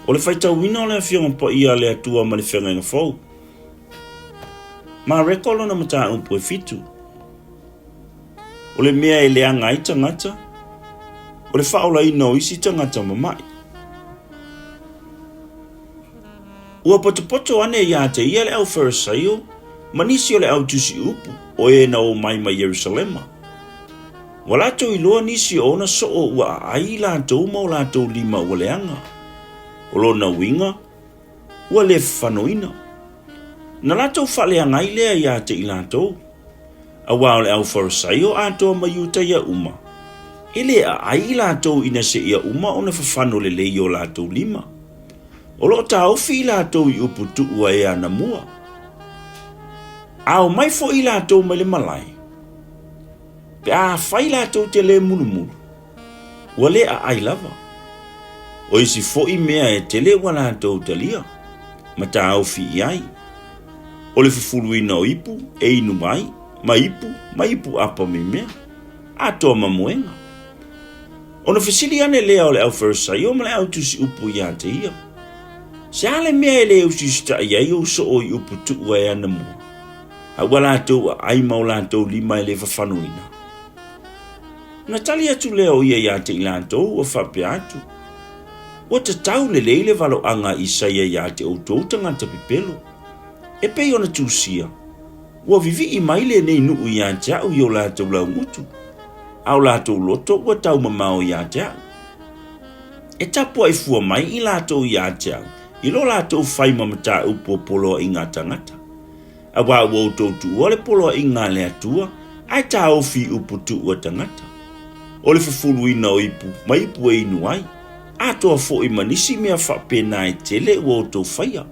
O le whaitau wina o le awhianga Paia le atua ma le whenga inga whau. MAREKO lona mata umpu e fitu. O le mea e le anga i tangata. O le whaola ina o isi tangata mamai. Ua poto ane ia te ia le au Farisaio, manisi o le au Tusi upu, o e na o mai ma Yerusalema. Walato i loa nisi o na so o ua ai lato ma o lato lima ua le anga. O lo na winga, ua le whanoina. Na lato whale anga i lea ia te i lato. A wao le au Farisaio ato ma yuta ia uma. Ele a ai lato ina se ia uma o na whawhano le lei o lato lima. O lo tau fi lato i upu tu ua e ana mua. Ao mai fo i lato ma le malai. Pe a fai lato te le mulu. Ua le a ai lava. O isi fo i mea e te le wa lato te lia. Ma tau fi i ai. O le fufulu ina o ipu e inu mai. Ma ipu apa me mea. A toa mamuenga. O na fisili ane lea o le au Farisaio ma le au Tusi upu ia te ia. Se ale mea ele usista iai o so o i upu tu ua e ana mua. A wala tau ai mau lantou lima ele whawhanuina. Na tali atu leo ia te ilantou o whape atu. O te tau le leile valo anga isaia ia te o tōtanga te pipelo. E pei ona tūsia. Ua vivi i maile nei nuu ia te au i o lantou lau ngutu. Au lantou loto ua tau mamao ia te au. E tapu ai fua mai i lantou ia te au. I lo lato fai mamata upo polo i ngā tangata. A wā ua utoutu o le polo i ngā le atua, ai tā ofi upo tu ua tangata. O le fufulu ina o ipu, ma ipu e inu ai. A toa fo i manisi mea whapena e tele ua utou faia.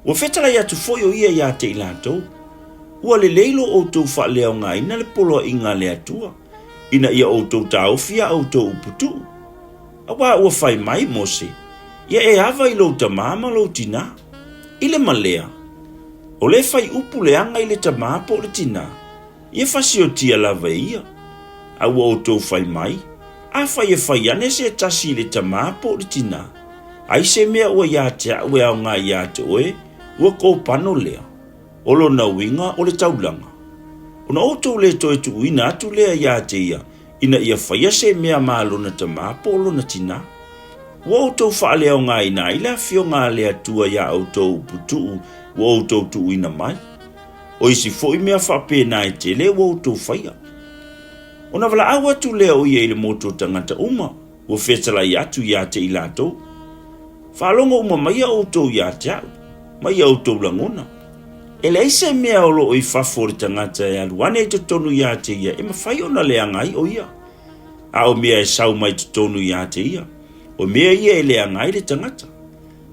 Ua whetala i atu foi o ia te i lato. Ua le leilo o utou wha leo ngā ina le polo i ngā le atua. Ina ia utou tā ofia o utou upo tu. A wā ua fai mai mose. Ia e ava i lo tamama lo tina. Ile malea. O le fai upu le anga i le tamama po le tina. Ia fasi o tia lava ia. A ua o tau fai mai. A fai e fai ane se tasi le tamama po le tina. Ai se mea ua ia te ue au ngā ia te oe. Ua ko pano lea. O lo na winga o le taulanga. O na o tau le toi tu uina atu lea ia te ia. Ina ia fai se mea maa lo na tamama po lo na tina. Wa autou whaale au ngā ina ila fio ngā lea tua ia autou putuu wa autou tu ina mai. O isi fo i mea whape nā e te le wa autou whaia. O na wala awa tu lea o ia ile moto tangata uma wa whetala i atu ia te ilatou. Whalonga uma mai autou ia te au, mai autou langona. E le ise mea olo o i whafore tangata e aluane i te tonu ia te ia e mawhai o na lea ngai o ia. A o mea e sau mai te tonu ia te ia. O mea ia e lea ngai le tangata.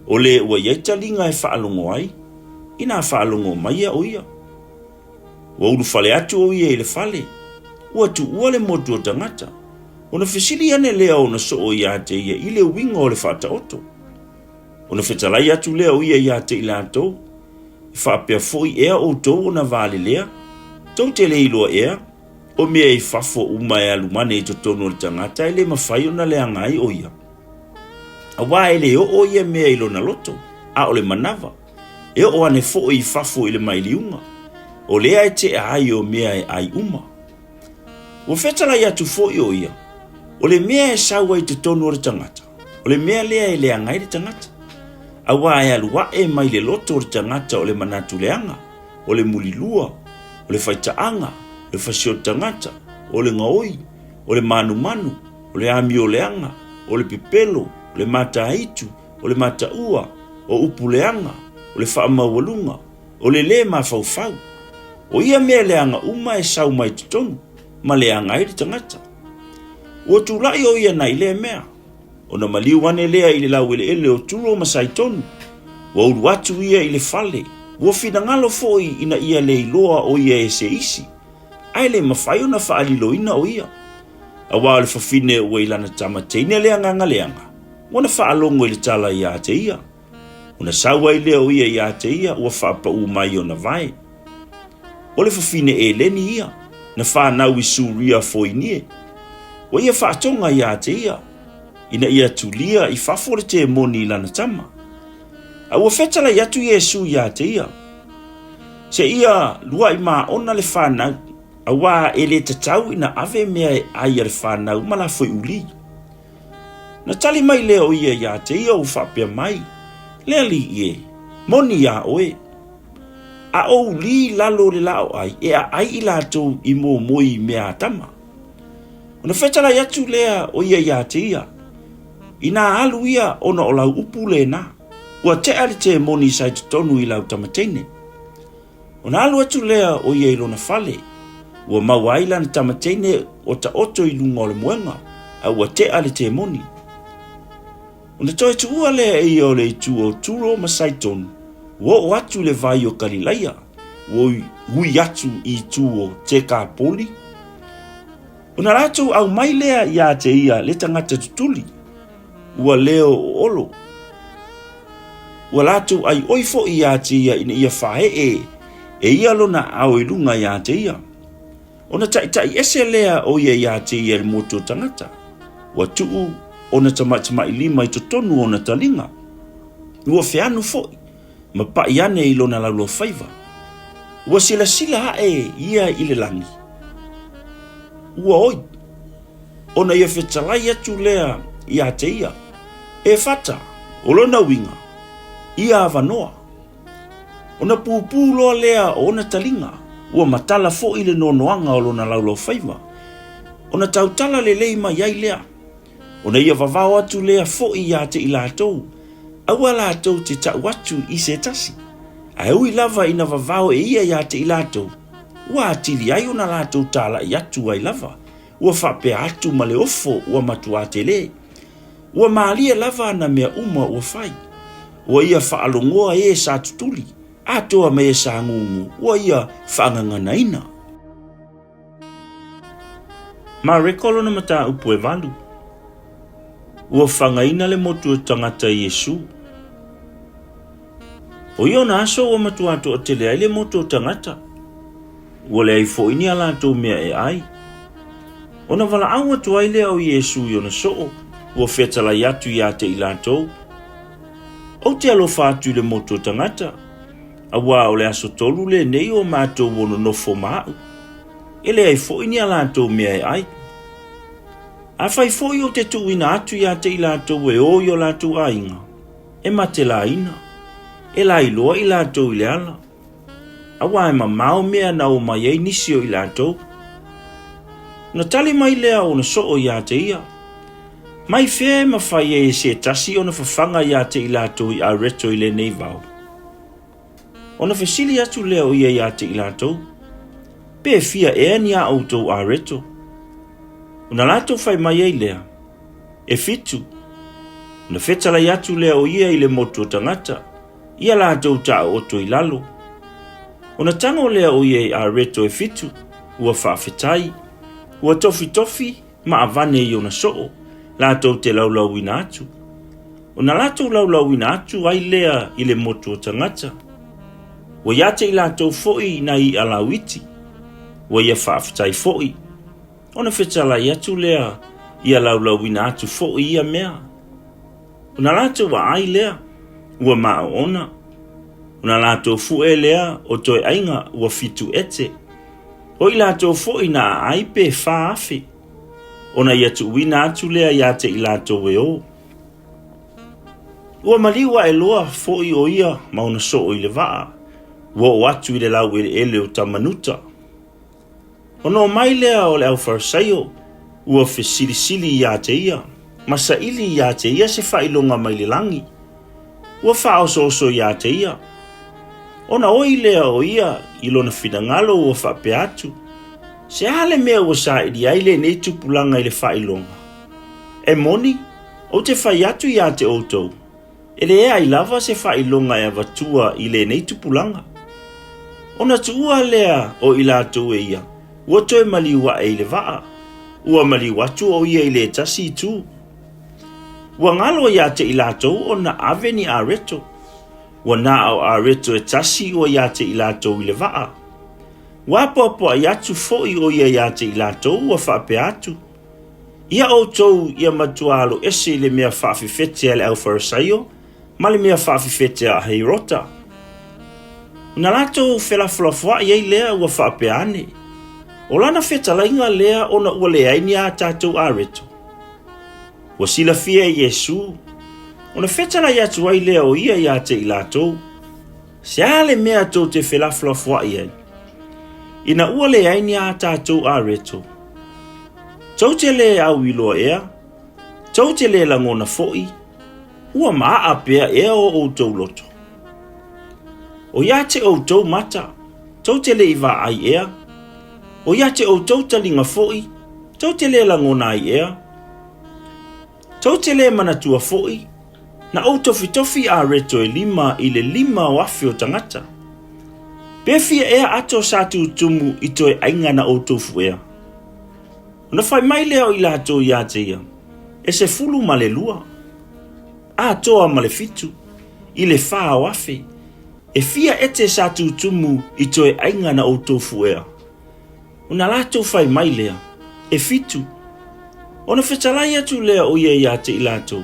O le ua iaita linga e whaalongo ai. Ina whaalongo mai o ia. Ua ulu whale atu o ia e le whale. Ua tu ua le motu o tangata. O na whisili ane lea o na so o ia te ia i le winga o le whata oto. O na whetalai atu lea o ia te ila ato. I whapea foi ea o tau o na vale lea. Tau te le iloa ea. O mea i whafo uma e alumane i to tono o le tangata e le mawhai o na lea ngai o ia. A wā ele o ia mea ilo na loto, a o le manava. E o ane fo i fafo i le mailiunga. O lea e te ai o mea e ai uma. O whetala i atu fo i o ia. O le mea e saua i te tonu o le tangata. O le mea lea e lea ngai le tangata. A wā e alua e mai le loto o le tangata o le manatu leanga. O le mulilua. O le whaitaanga. O le whasio tangata. O le ngaoi. O le manu. O le ami o leanga. O le pipelo. O le mata aitu, o le mata ua, o upuleanga, o le whaamawalunga, o le mawhauwhau. O ia mea leanga uma e sau mai tutonu, ma leanga i le tangata. O tūlai o ia nei le mea, o na maliwane lea i le lau ele o tūlo masai tonu, o uru atu ia i le whale, o finangalo foi ina ia le iloa o ia e se isi, ai le mawhai o na whaaliloina o ia. A wā le whawhine o ilana tamateine leanga ngaleanga. Wana whaalongo i le tala i a te ia. Una sawa i leo ia i a te ia, ua whaapa u mai o na vai. O le whawhine e leni ia, na whanau i suria fo i nie. O ia whaatonga i a te ia. ina ia tulia I fafole te moni lana tama. A ua fetala yatu Yesu ia te ia. Se ia lua I maona le whanau, a wā e le tatau ina ave mea ai le whanau ma la foi uli. Na tali mai leo ia te ia o whapea mai, lea li ie, moni ia oe. A o li lalo le lao ai, e a ai I lato I mo moi mea tama. Ona fetala yatu lea o ia te ia. Ina alu ia ona o lau upu le na. Ua te ali te moni sai tonu I lau tamatene. Ona alu atu lea o ia ilona fale. Ua mawailan tamatene o ta oto I lunga o le muenga. A ua te ali te moni. Ona toi tu ua lea e o le tu o turo masai tonu. Ua o atu le vai o Galileia. Ua hui atu I tu o te ka poli. Ona rato au mai lea ia te ia le tangata tutuli. Ua leo o olo. Ua lato ai oifo ia te ia ina ia whahe e ia lona au ilunga ia te ia. Ona tai ese lea o ia te ia le moto tangata. Ua tuu ona tamatama I lima I totonu ona talinga. Ua feanu foi. Ma paiane I lona laulo faiva. Ua sila hae ia I le langi. Ua oi. Ona ia fetalai atu lea ia te ia. E fata, o lona winga. Ia avanoa. Ona pupu loa lea o ona talinga. Ua matala fo I le nonoanga o lona laulo faiva. Ona tautala le leima iai lea. Ona ia vavao atu lea fo ia te I latou. Aua latou te tau atu I se tasi. A ui lava ina vavao e ia te I latou. Ua atili ai ona latou tala I atu ai lava. Ua whapea atu ma le ofo ua matua te le. Ua maalia lava na mea uma ua fai. Ua ia whaalongoa e sa tutuli. Atoa me sa ngungu. Ua ia whaangangana ina. MAREKO lona mata upu e valu. Ua whangaina le motu tangata Yesu. O iona aso ua matua ato o tele ai le motu tangata. Ua le ai fo ini ala ato mea e ai. Ona wala awa tu ai lea o Yesu iona soo. Ua fetala yatu ia te ilatou. O te alo fatu le moto tangata. Awa o le aso tolu le nei o mato wono nofo maau. Ele ai fo ini ala ato mea e ai. A fai fo i o te tuina atu ia te ilatou e o yo latou ainga. E mate la ina. E la iloa I latou I le ala. Awa e mamao mea na o mai ei nisi o I latou. Na tali mai lea o na soo ia te ia. Mai fea ma fai e se tasi o na fafanga ia te I latou I a reto I le nei vau. O na fesili atu lea o ia te I latou. Pe fia e ni a autou a reto. Una latou fai mai ei lea. E fitu. Una fetala atu lea o ia I le moto tangata. Ia latou ta oto I lalo. Ona tango lea o ia a reto e fitu. Ua whaafetai. Ua tofi ma avane I ona soo. Latou te laulauina atu. Ona latou laulauina atu ai lea I le motu o tangata. Ua ia te I latou foi na I alawiti. Ua ia whaafetai foi. Ona fetala I atu lea ia laulauina atu foi ia mea. Ona latou wa ai lea. Ua mao ona. Ona latou fue lea o toi ainga ua fitu ete. O I latou foi na ai pe whaafe. Ona ia tu wina atu lea ia te I latou e o. Ua maliwa e loa foi o ia mauna soo I le vaa. Ua o atu I le lau ele o tamanuta. Ona o mai lea o le au farisaio. Ua fesilisili ia te ia. Masa ili ia te ia se whailonga mai le langi. Ua whaoso ia te ia. Ona oi lea o ia I lona finangalo ua whape atu. Se hale mea ua sa ili aile nei tupulanga I le whailonga. E moni, o te whai atu ia te outou. Ele e ai lava se whailonga e vatua I le nei tupulanga. Ona tuua lea o I latou e ia. Ua toe maliwa e le vaa. Ua maliwa tu o ia I le tasi tu. Ua ngalo ia te I latou o na aveni a reto. Ua na o a reto e tasi o ia te I latou I le vaa. Ua popo a yatu foi o ia te I latou ua whape atu. Ia o tau ia matualo ese le mea whaafifete le au farisaio, ma le mea whaafifete a heirota. Na lato whelafulafua iei lea ua whaapeane. O lana whetalainga lea ona ua le aini a tātou a reto. Ua sila fia i Yesu. Ona whetala i atu ai lea o ia i a te i latou. Se ale mea tau te whelafulafua iei. Ina ua le aini a tātou a reto. Tau te le au iloa ea. Tau te le langona foi. Ua maa apea ea o tau loto. O ia te o tau mata. Tau te le iwa ai ea. O ia te o tau talinga foi. Tau te le langona ai ea. Tau te le manatua foi. Na o tofi a reto e lima i le lima o afi o tangata. Pefia ea ato satu tumu i toe ainga na o tofu ea. Ona fai mai leo i lato i ate ia. E se fulu ma le lua. A toa ma le fitu. I le faa o afi. E fia ete satu tumu i toe ainga na o tofu ea. Ona lato fai mai lea. E fitu. Ona whetalai atu lea o ia i ate i lato.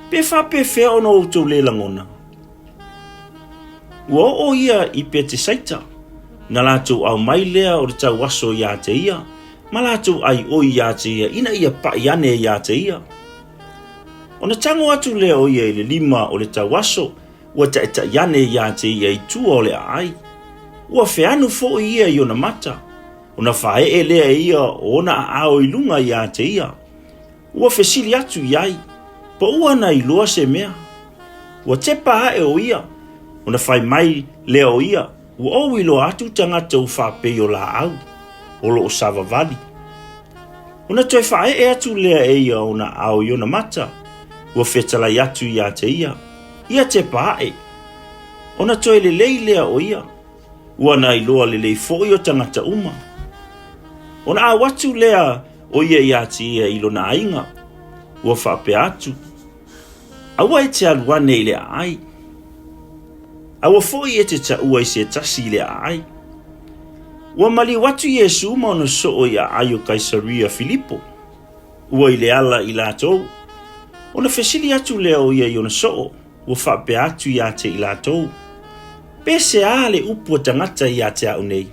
Pe fa pe fea ona o tau le langona. Ua o ia i pe te saita. Na lato au mai lea o le tau waso i ate ia. Ma lato ai o i ate ia. Ina ia paiane i ate ia. Ona tango atu lea o ia i le lima o le tau waso. Ua ta iane i ate ia i tua o le ai. Ua feanu fo ia i ona mata. Ona fae e lea ia o ona ao i lunga i ate ia. Ua fesili atu iai. Pa ua na i loa se mea. Ua te paha e o ia. Ona fai mai lea o ia. Ua o i loa atu tangata u whape o la au. O lo o savavali. Ona toi fae e atu lea e ia o na ao i ona mata. Ua whetala i atu i ate ia. Ia te paha e. Ona toi le lei lea o ia. Ua na i loa le lei fo i o tangata uma. Ona a watu lea o ia i ate ia i lo na ainga. Ua whape atu. Awa e te aluane i le ai. Awa foi e te ta ua i se tasi i le ai. Ua mali watu Yesu ma ona soo i ai o Kaisaria Filipo. Ua i le ala i latou. Ona fesili atu lea o ia i ona soo. Ua whape atu i ate i latou. Pese a le upu tangata i ate au nei.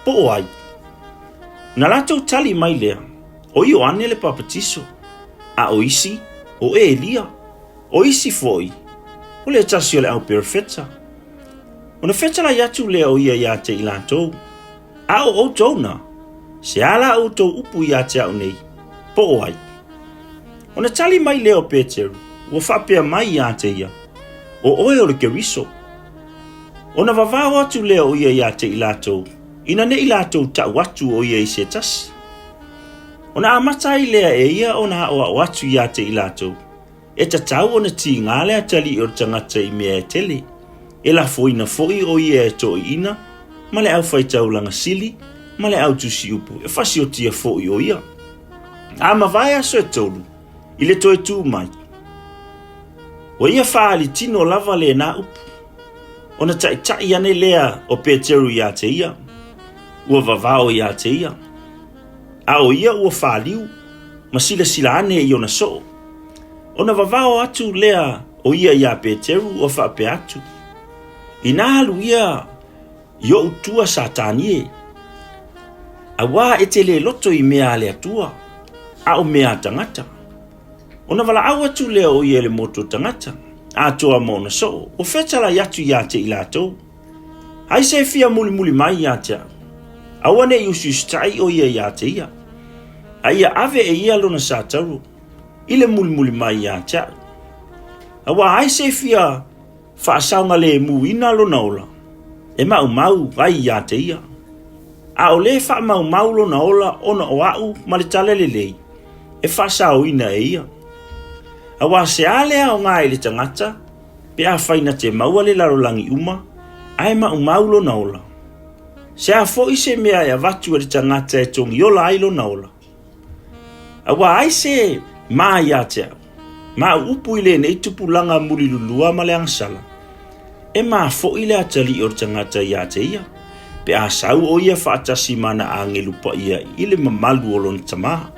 Po o ai. Na latou tali mai lea. O i o ane le papatiso. A o isi. O e Elia. O isi foi. O le tasi o le au perfeta. Ona fetala i atu lea o ia i ate i latou. A o tona. Se ala o tau upu i ate au nei. Po o ai. Ona tali mai lea o Peteru. Ua whapea mai i ate ia. O oe o le keriso. Ona vavao atu lea o ia i ate i latou. Ina ne i latou ta watu o ia i se tasi. Ona amata i lea e ia ona o atu i ate i latou. E tatau ona ti ngā lea tali o tangata i mea e tele. E la foina foi o ia e to i ina. Ma le au whaitau langa sili. Ma le au tusi upu. E whasi o tia foi o ia. A mawai aso e tolu. I le toe tū mai. O ia whaali tino lava le na upu. Ona tai ane lea o Peteru i ate ia. Ua vavao i ate ia. A o ia ua whaaliu. Ma sila ane i ona soo. Ona vavao atu lea o ia i a Peteru o whape atu. Ina halu ia i o utua satanie. A wā e te le loto i mea le atua. A o mea tangata. Ona wala au atu lea o ia le moto tangata. A toa mona soo. O whetala i atu i ate i latou. Hai se fia muli mai i ate au. Awane i usu stai o ia i ate ia. A ia ave e ia lona sataru. Ile muli mai i ate au. Awa hai se fia whaasaunga le muina lona ola. E mau vai i ate ia. A o le wha mau lona ola ona o au ma le tale le lei. E whaasau ina e ia. Awa se alea o ngā ele tangata. Pe a whaina te maua le larolangi uma. Ai mau lona ola. Se a fo i se mea e a watu le tangata e tongi ola ai lona ola. Awa ai se maa i ate au. Ma upu ile nei tupu langa muli lulua ma le angsala. E ma fo ile atali o tangata i ate ia. Pe a sau o ia whaatasi mana a ngelupa ia ile mamalu o lon tamaha.